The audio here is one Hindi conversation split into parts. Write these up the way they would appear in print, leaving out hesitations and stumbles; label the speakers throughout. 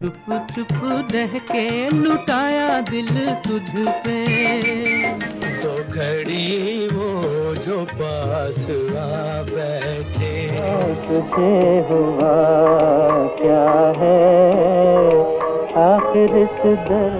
Speaker 1: चुप चुप रह के लुटाया दिल तुझ पे,
Speaker 2: तो खड़ी वो जो पास आ बैठे।
Speaker 1: तुझे हुआ क्या है आखिर इस दर।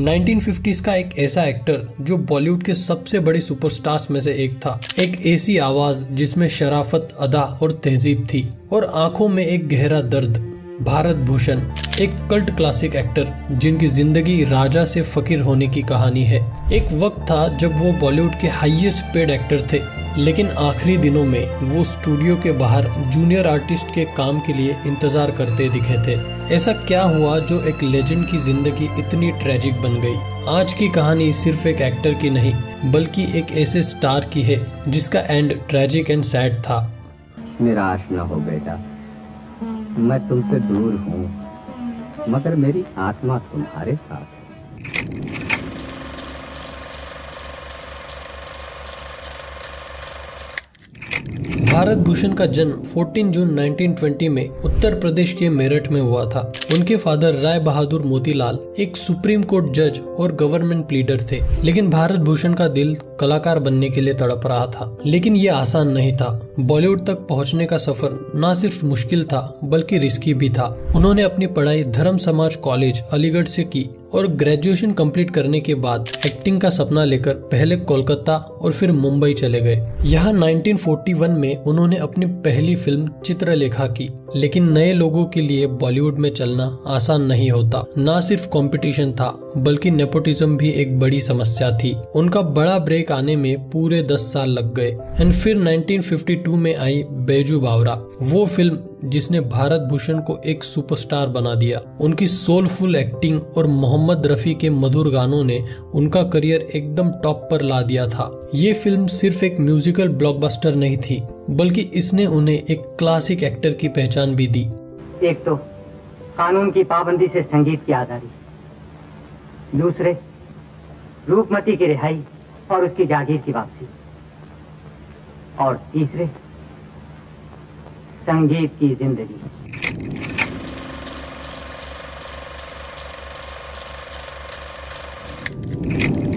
Speaker 3: 1950s का एक ऐसा एक्टर जो बॉलीवुड के सबसे बड़े सुपरस्टार्स में से एक था। एक ऐसी आवाज जिसमें शराफत, अदा और तहजीब थी और आंखों में एक गहरा दर्द। भारत भूषण एक कल्ट क्लासिक एक्टर जिनकी जिंदगी राजा से फकीर होने की कहानी है। एक वक्त था जब वो बॉलीवुड के हाईएस्ट पेड एक्टर थे, लेकिन आखिरी दिनों में वो स्टूडियो के बाहर जूनियर आर्टिस्ट के काम के लिए इंतजार करते दिखे थे। ऐसा क्या हुआ जो एक लेजेंड की जिंदगी इतनी ट्रेजिक बन गई? आज की कहानी सिर्फ एक एक्टर की नहीं बल्कि एक ऐसे स्टार की है जिसका एंड ट्रेजिक एंड सैड था।
Speaker 4: निराश न हो बेटा, मैं तुमसे दूर हूँ मगर मेरी आत्मा तुम्हारे साथ है।
Speaker 3: भारत भूषण का जन्म 14 जून 1920 में उत्तर प्रदेश के मेरठ में हुआ था। उनके फादर राय बहादुर मोतीलाल एक सुप्रीम कोर्ट जज और गवर्नमेंट प्लीडर थे, लेकिन भारत भूषण का दिल कलाकार बनने के लिए तड़प रहा था। लेकिन ये आसान नहीं था। बॉलीवुड तक पहुंचने का सफर न सिर्फ मुश्किल था बल्कि रिस्की भी था। उन्होंने अपनी पढ़ाई धर्म समाज कॉलेज अलीगढ़ से की और ग्रेजुएशन कंप्लीट करने के बाद एक्टिंग का सपना लेकर पहले कोलकाता और फिर मुंबई चले गए। यहाँ 1941 में उन्होंने अपनी पहली फिल्म चित्रलेखा की। लेकिन नए लोगों के लिए बॉलीवुड में चलना आसान नहीं होता। न सिर्फ कंपटीशन था बल्कि नेपोटिज्म भी एक बड़ी समस्या थी। उनका बड़ा ब्रेक आने में पूरे 10 साल लग गए। एंड फिर 1952 में आई बैजू बावरा, वो फिल्म जिसने भारत भूषण को एक सुपरस्टार बना दिया। उनकी सोलफुल एक्टिंग और मोहम्मद रफी के मधुर गानों ने उनका करियर एकदम टॉप पर ला दिया था। ये फिल्म सिर्फ एक म्यूजिकल ब्लॉकबस्टर नहीं थी बल्कि इसने उन्हें एक क्लासिक एक्टर की पहचान भी दी।
Speaker 5: एक तो कानून की पाबंदी से संगीत की आजादी, दूसरे रूपमती की रिहाई और उसकी जागीर की वापसी, और तीसरे संगीत की जिंदगी।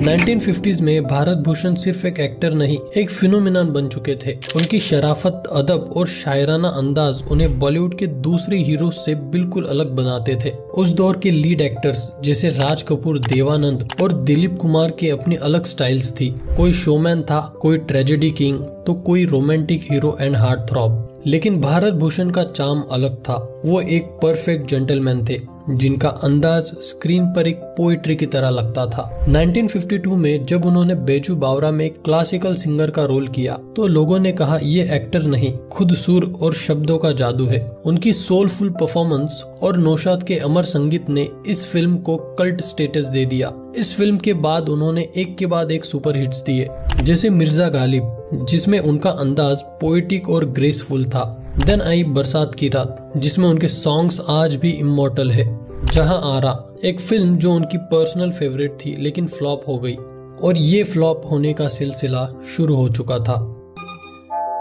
Speaker 3: 1950s में भारत भूषण सिर्फ एक एक्टर नहीं, एक फिनोमिनन बन चुके थे। उनकी शराफत, अदब और शायराना अंदाज उन्हें बॉलीवुड के दूसरे हीरो से बिल्कुल अलग बनाते थे। उस दौर के लीड एक्टर्स जैसे राज कपूर, देवानंद और दिलीप कुमार के अपनी अलग स्टाइल्स थी। कोई शोमैन था, कोई ट्रेजेडी किंग तो कोई romantic hero and heart throb. लेकिन भारत भूषण का चार्म अलग था। वो एक परफेक्ट जेंटलमैन थे जिनका अंदाज स्क्रीन पर एक पोइट्री की तरह लगता था। 1952 में जब उन्होंने बैजू बावरा में एक क्लासिकल सिंगर का रोल किया तो लोगों ने कहा ये एक्टर नहीं, खुद सुर और शब्दों का जादू है। उनकी सोलफुल परफॉर्मेंस और नौशाद के अमर संगीत ने इस फिल्म को कल्ट स्टेटस दे दिया। इस फिल्म के बाद उन्होंने एक के बाद एक सुपर हिट्स दिए, जैसे मिर्जा गालिब जिसमें उनका अंदाज पोएटिक और ग्रेसफुल था। देन आई बरसात की रात जिसमें उनके सॉन्ग्स आज भी इमॉर्टल है। जहां आरा, एक फिल्म जो उनकी पर्सनल फेवरेट थी लेकिन फ्लॉप हो गई, और ये फ्लॉप होने का सिलसिला शुरू हो चुका था।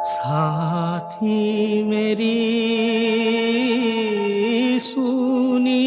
Speaker 1: साथी मेरी सुनी,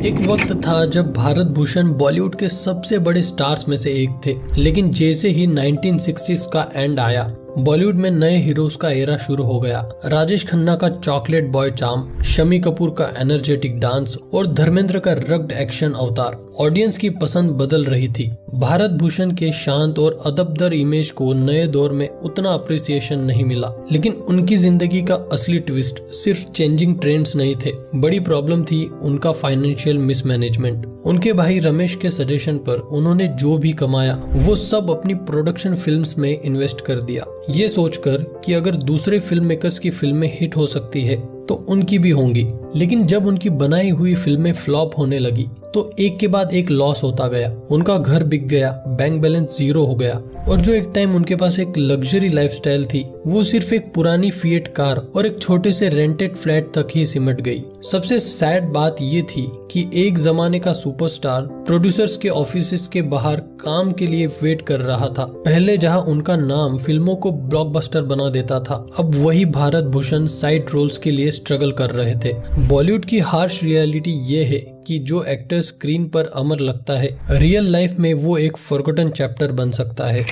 Speaker 3: एक वक्त था जब भारत भूषण बॉलीवुड के सबसे बड़े स्टार्स में से एक थे, लेकिन जैसे ही 1960s का एंड आया बॉलीवुड में नए हीरोज का एरा शुरू हो गया। राजेश खन्ना का chocolate boy charm, Shami Kapoor का एनर्जेटिक डांस और धर्मेंद्र का रग्ड एक्शन अवतार ऑडियंस की पसंद बदल रही थी। भारत भूषण के शांत और अदबदर इमेज को नए दौर में उतना अप्रिसिएशन नहीं मिला, लेकिन उनकी जिंदगी का असली ट्विस्ट सिर्फ चेंजिंग ट्रेंड्स नहीं थे। बड़ी प्रॉब्लम थी उनका फाइनेंशियल मिसमैनेजमेंट। उनके भाई रमेश के सजेशन पर उन्होंने जो भी कमाया वो सब अपनी प्रोडक्शन फिल्म्स में इन्वेस्ट कर दिया, ये सोचकर कि अगर दूसरे फिल्म मेकर्स की फिल्में हिट हो सकती है तो उनकी भी होंगी। लेकिन जब उनकी बनाई हुई फिल्में फ्लॉप होने लगी तो एक के बाद एक लॉस होता गया। उनका घर बिक गया, बैंक बैलेंस 0 हो गया और जो एक टाइम उनके पास एक लग्जरी लाइफस्टाइल थी वो सिर्फ एक पुरानी फिएट कार और एक छोटे से रेंटेड फ्लैट तक ही सिमट गई। सबसे सैड बात ये थी कि एक जमाने का सुपरस्टार प्रोड्यूसर्स के ऑफिसेस के बाहर काम के लिए वेट कर रहा था। पहले जहां उनका नाम फिल्मों को ब्लॉकबस्टर बना देता था, अब वही भारत भूषण साइड रोल्स के लिए स्ट्रगल कर रहे थे। बॉलीवुड की हार्श रियलिटी ये है कि जो एक्टर स्क्रीन पर अमर लगता है, रियल लाइफ में वो एक फॉरगॉटन चैप्टर बन सकता है।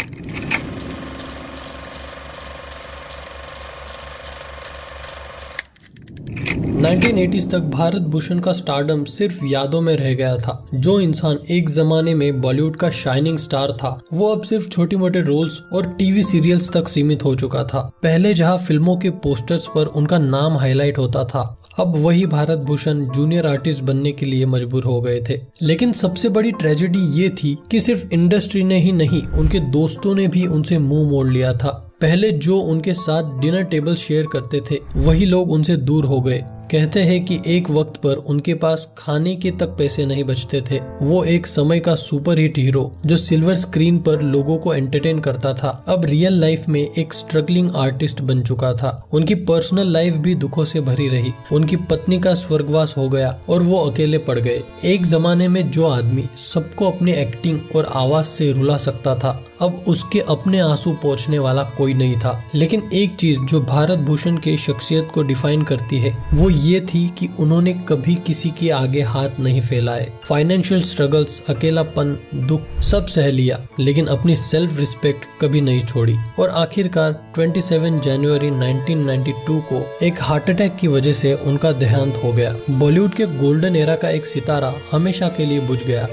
Speaker 3: नाइनटीन तक भारत भूषण का स्टारडम सिर्फ यादों में रह गया था। जो इंसान एक जमाने में बॉलीवुड का शाइनिंग स्टार था वो अब सिर्फ छोटे मोटे रोल्स और टीवी सीरियल्स तक सीमित हो चुका था। पहले जहां फिल्मों के पोस्टर्स पर उनका नाम हाईलाइट होता था, अब वही भारत भूषण जूनियर आर्टिस्ट बनने के लिए मजबूर हो गए थे। लेकिन सबसे बड़ी ट्रेजेडी ये थी कि सिर्फ इंडस्ट्री ने ही नहीं, उनके दोस्तों ने भी उनसे मुंह मोड़ लिया था। पहले जो उनके साथ डिनर टेबल शेयर करते थे वही लोग उनसे दूर हो गए। कहते हैं कि एक वक्त पर उनके पास खाने के तक पैसे नहीं बचते थे। वो एक समय का सुपरहिट हीरो जो सिल्वर स्क्रीन पर लोगों को एंटरटेन करता था, अब रियल लाइफ में एक स्ट्रगलिंग आर्टिस्ट बन चुका था। उनकी पर्सनल लाइफ भी दुखों से भरी रही। उनकी पत्नी का स्वर्गवास हो गया और वो अकेले पड़ गए। एक जमाने में जो आदमी सबको अपनी एक्टिंग और आवाज से रुला सकता था, अब उसके अपने आंसू पोंछने वाला कोई नहीं था। लेकिन एक चीज जो भारत भूषण के शख्सियत को डिफाइन करती है वो ये थी कि उन्होंने कभी किसी के आगे हाथ नहीं फैलाए। फाइनेंशियल स्ट्रगल्स, अकेलापन, दुख सब सह लिया, लेकिन अपनी सेल्फ रिस्पेक्ट कभी नहीं छोड़ी। और आखिरकार 27 जनवरी 1992 को एक हार्ट अटैक की वजह से उनका देहांत हो गया। बॉलीवुड के गोल्डन एरा का एक सितारा हमेशा के लिए बुझ गया।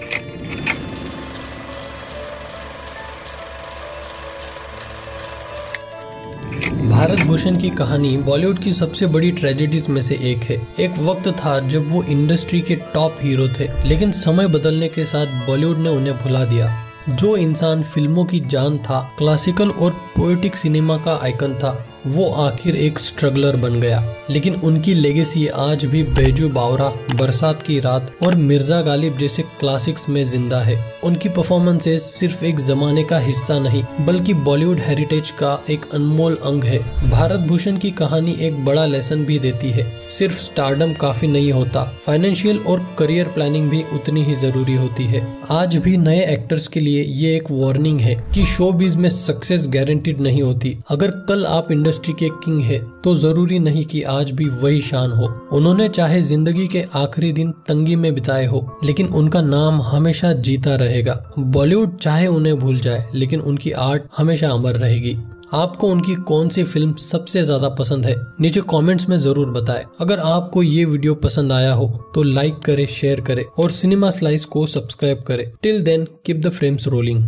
Speaker 3: भारत भूषण की कहानी बॉलीवुड की सबसे बड़ी ट्रेजेडीज में से एक है। एक वक्त था जब वो इंडस्ट्री के टॉप हीरो थे, लेकिन समय बदलने के साथ बॉलीवुड ने उन्हें भुला दिया। जो इंसान फिल्मों की जान था, क्लासिकल और पोएटिक सिनेमा का आइकन था, वो आखिर एक स्ट्रगलर बन गया। लेकिन उनकी लेगेसी आज भी बैजू बावरा, बरसात की रात और मिर्जा गालिब जैसे क्लासिक्स में जिंदा है। उनकी परफॉर्मेंसेस सिर्फ एक जमाने का हिस्सा नहीं बल्कि बॉलीवुड हेरिटेज का एक अनमोल अंग है। भारत भूषण की कहानी एक बड़ा लेसन भी देती है। सिर्फ स्टारडम काफी नहीं होता, फाइनेंशियल और करियर प्लानिंग भी उतनी ही जरूरी होती है। आज भी नए एक्टर्स के लिए ये एक वार्निंग है कि शोबिज में सक्सेस गारंटीड नहीं होती। अगर कल आप इंडस्ट्री के किंग है तो जरूरी नहीं कि आज भी वही शान हो। उन्होंने चाहे जिंदगी के आखिरी दिन तंगी में बिताए हो, लेकिन उनका नाम हमेशा जीता रहेगा। बॉलीवुड चाहे उन्हें भूल जाए, लेकिन उनकी आर्ट हमेशा अमर रहेगी। आपको उनकी कौन सी फिल्म सबसे ज्यादा पसंद है, नीचे कमेंट्स में जरूर बताएं। अगर आपको ये वीडियो पसंद आया हो तो लाइक करें, शेयर करें और सिनेमा स्लाइस को सब्सक्राइब करें। Till then keep the frames rolling.